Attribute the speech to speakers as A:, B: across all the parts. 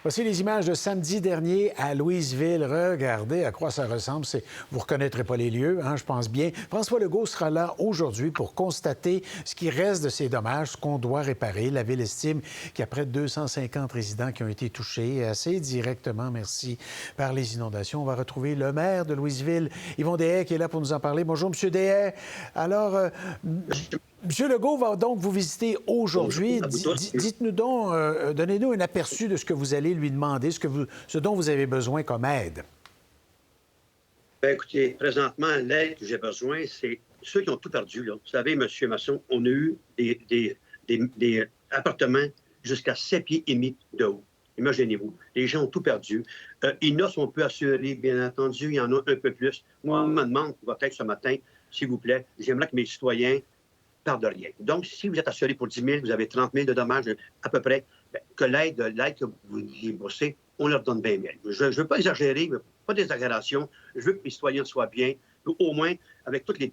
A: Voici les images de samedi dernier à Louisville. Regardez à quoi ça ressemble. Vous ne reconnaîtrez pas les lieux, hein, je pense bien. François Legault sera là aujourd'hui pour constater ce qui reste de ces dommages, ce qu'on doit réparer. La Ville estime qu'il y a près de 250 résidents qui ont été touchés assez directement, merci, par les inondations. On va retrouver le maire de Louisville, Yvon Deshaies, qui est là pour nous en parler. Bonjour, M. Deshaies. Alors, M. Legault va donc vous visiter aujourd'hui. Dites-nous donc, donnez-nous un aperçu de ce que vous allez lui demander, ce dont vous avez besoin comme aide.
B: Bien, écoutez, présentement, l'aide que j'ai besoin, c'est ceux qui ont tout perdu. Là. Vous savez, M. Masson, on a eu des appartements jusqu'à 7 pieds et demi de haut. Imaginez-vous, les gens ont tout perdu. Inos, on peut assurer, bien entendu, il y en a un peu plus. Moi, on me demande, peut-être ce matin, s'il vous plaît, j'aimerais que mes citoyens partent de rien. Donc, si vous êtes assuré pour 10 000, vous avez 30 000 de dommages à peu près, bien, que l'aide que vous déboursez, on leur donne 20 000. Je ne veux pas exagérer, pas d'exagération. Je veux que mes citoyens soient bien, au moins avec tous les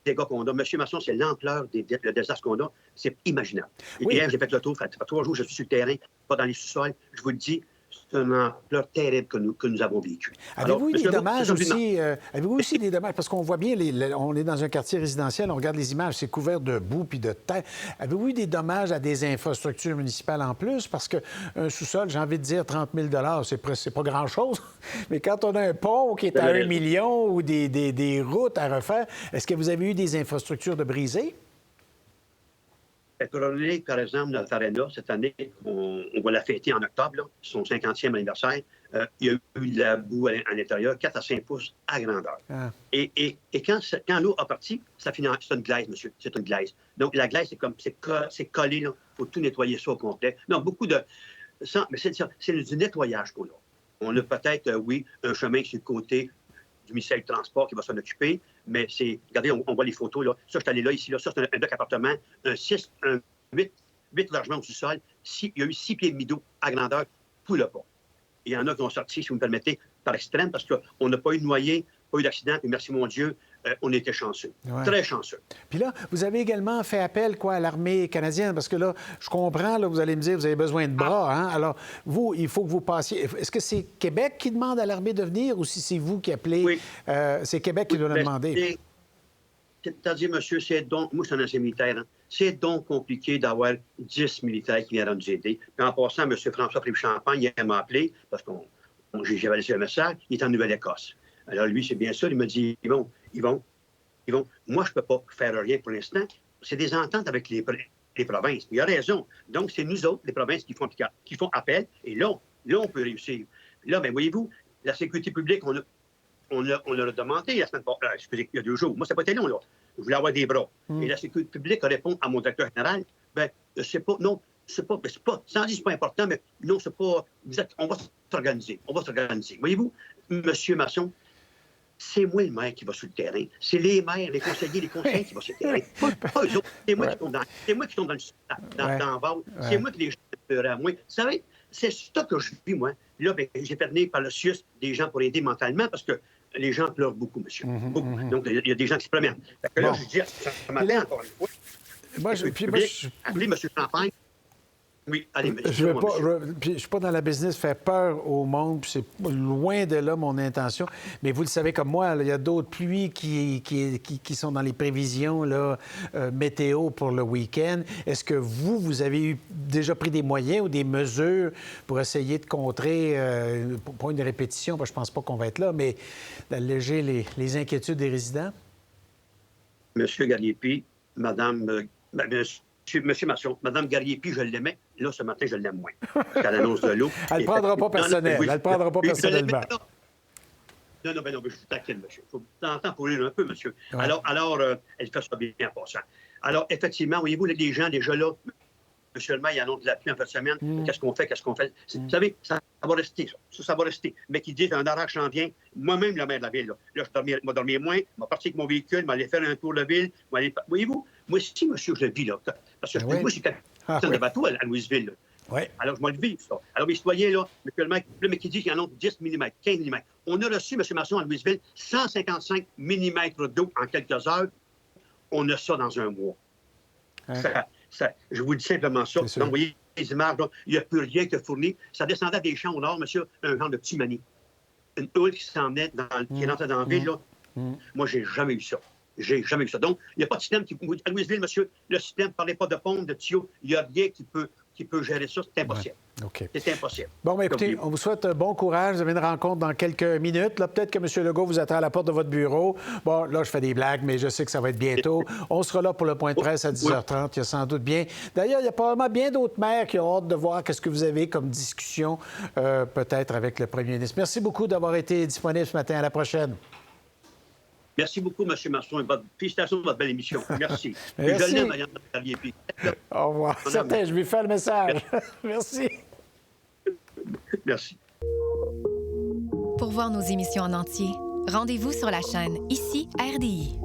B: dégâts qu'on a. M. Masson, c'est l'ampleur des désastres qu'on a. C'est imaginable.
A: Oui.
B: Hier, j'ai fait le tour. Ça fait 3 jours que je suis sur le terrain, pas dans les sous-sols. Je vous le dis, c'est une ampleur terrible que nous avons vécue.
A: Avez-vous eu des dommages aussi? Avez-vous aussi des dommages? Parce qu'on voit bien, on est dans un quartier résidentiel, on regarde les images, c'est couvert de boue puis de terre. Avez-vous eu des dommages à des infrastructures municipales en plus? Parce qu'un sous-sol, j'ai envie de dire 30 000 c'est pas grand-chose. Mais quand on a un pont qui est à 1 million ou des routes à refaire, est-ce que vous avez eu des infrastructures de brisées?
B: Coronélique, par exemple, notre aréna, cette année, on va la fêter en octobre, là, son 50e anniversaire. Il y a eu de la boue à l'intérieur, 4 à 5 pouces à grandeur. Ah. Et quand l'eau a parti, ça finit c'est une glaise, monsieur. C'est une glaise. Donc, la glaise, c'est collé, là. Il faut tout nettoyer ça au complet. Non, beaucoup de... mais c'est du nettoyage qu'on a. On a peut-être, oui, un chemin sur le côté du ministère du Transport qui va s'en occuper, mais c'est... Regardez, on voit les photos, là. Ça, je suis allé là, ici, là. Ça, c'est un bloc appartement, un 8 logements au sous-sol. Il y a eu 6 pieds et demi d'eau à grandeur tout le pont. Il y en a qui ont sorti, si vous me permettez, par extrême, parce qu'on n'a pas eu de noyé, pas eu d'accident, et merci mon Dieu, on était chanceux. Ouais. Très chanceux.
A: Puis là, vous avez également fait appel à l'armée canadienne, parce que là, je comprends, là, vous allez me dire, vous avez besoin de bras, hein? Alors, vous, il faut que vous passiez... Est-ce que c'est Québec qui demande à l'armée de venir, ou si c'est vous qui appelez... Oui. C'est Québec qui doit le demander?
B: C'est-à-dire, monsieur, c'est donc... Moi, je suis un ancien militaire, hein? C'est donc compliqué d'avoir 10 militaires qui viennent nous aider. Puis en passant, M. François Prive-Champagne, il m'a appelé, parce que j'avais laissé un message, il est en Nouvelle-Écosse. Alors lui, c'est bien sûr, il me dit, ils vont. Moi, je ne peux pas faire rien pour l'instant. C'est des ententes avec les provinces. Il a raison. Donc, c'est nous autres, les provinces, qui font appel. Et là, on peut réussir. Là, bien, voyez-vous, la sécurité publique, on l'a demandé la semaine passée, excusez, il y a 2 jours. Moi, ça n'a pas été long, là. Je voulais avoir des bras. Et la sécurité publique répond à mon directeur général, bien, c'est pas, non, c'est pas, sans dire c'est pas important, mais non, c'est pas, on va s'organiser. Voyez-vous, M. Masson, c'est moi le maire qui va sur le terrain. C'est les maires, les conseillers qui vont sur le terrain. Pas eux autres. C'est moi qui tombe dans le ventre. C'est moi qui les gens pleurent à moi. Vous savez, c'est ça que je vis, moi. Là, ben, j'ai fait venir par le CIUS des gens pour aider mentalement parce que les gens pleurent beaucoup, monsieur. Beaucoup. Donc, il y a des gens qui se promènent. Fait que là, je dis, ça m'attend encore une fois. Appelez M. Champagne. Oui, allez,
A: je ne suis pas dans la business de faire peur au monde, puis c'est loin de là mon intention. Mais vous le savez comme moi, il y a d'autres pluies qui sont dans les prévisions là, météo pour le week-end. Est-ce que vous avez déjà pris des moyens ou des mesures pour essayer de contrer, pas une répétition, parce que je ne pense pas qu'on va être là, mais d'alléger les inquiétudes des résidents?
B: Monsieur Gariepi, Monsieur Masson, Mme Gariepi, je l'aimais. Là, ce matin, je l'aime moins. À l'annonce de l'eau.
A: Elle ne prendra pas personnel. Elle ne prendra pas personnellement.
B: Non, je suis taquine, monsieur. Il faut t'entendre pour lui un peu, monsieur. Ouais. Alors, elle fait ça bien en passant. Alors, effectivement, voyez-vous, les gens déjà là, monsieur le maire, il annonce de la pluie en fin de semaine. Qu'est-ce qu'on fait? Vous savez, ça va rester, ça. Ça va rester. Mais qui dit un orage s'en vient, moi-même, le maire de la ville, là je vais dormir moins, je vais partir avec mon véhicule, je vais aller faire un tour de ville. Voyez-vous, moi, si, monsieur, je le vis, là, parce que moi, je suis capitaine de bateau à Louisville.
A: Oui.
B: Alors, je vais le vivre, ça. Alors, mes citoyens, là, mais qui dit qu'il y en a 10 mm, 15 mm. On a reçu, M. Masson, à Louisville, 155 mm d'eau en quelques heures. On a ça dans un mois. Hein? Je vous dis simplement ça. Donc, vous voyez, les images, là, il n'y a plus rien que fourni. Ça descendait des champs au nord, monsieur, un genre de petit mani. Une houle qui s'en venait, qui rentrait dans la ville, là. Moi, j'ai jamais eu ça. J'ai jamais vu ça. Donc, il n'y a pas de système qui... À Louisville, monsieur, le système ne parlait pas de pompe, de tuyaux. Il n'y a rien qui peut gérer ça. C'est impossible.
A: Ouais. OK.
B: C'est impossible.
A: Bon, bien, écoutez, on vous souhaite bon courage. Vous avez une rencontre dans quelques minutes. Là, peut-être que M. Legault vous attend à la porte de votre bureau. Bon, là, je fais des blagues, mais je sais que ça va être bientôt. On sera là pour le point de presse à 10h30. Il y a sans doute bien... D'ailleurs, il y a probablement bien d'autres maires qui ont hâte de voir qu'est-ce que vous avez comme discussion, peut-être avec le premier ministre. Merci beaucoup d'avoir été disponible ce matin. À la prochaine.
B: Merci beaucoup, M. Masson. Félicitations pour votre belle émission. Merci.
A: Merci.
B: Je l'aime, Mme Carlier.
A: Au revoir. Certain, je lui fais le message. Merci.
B: Merci.
C: Pour voir nos émissions en entier, rendez-vous sur la chaîne Ici RDI.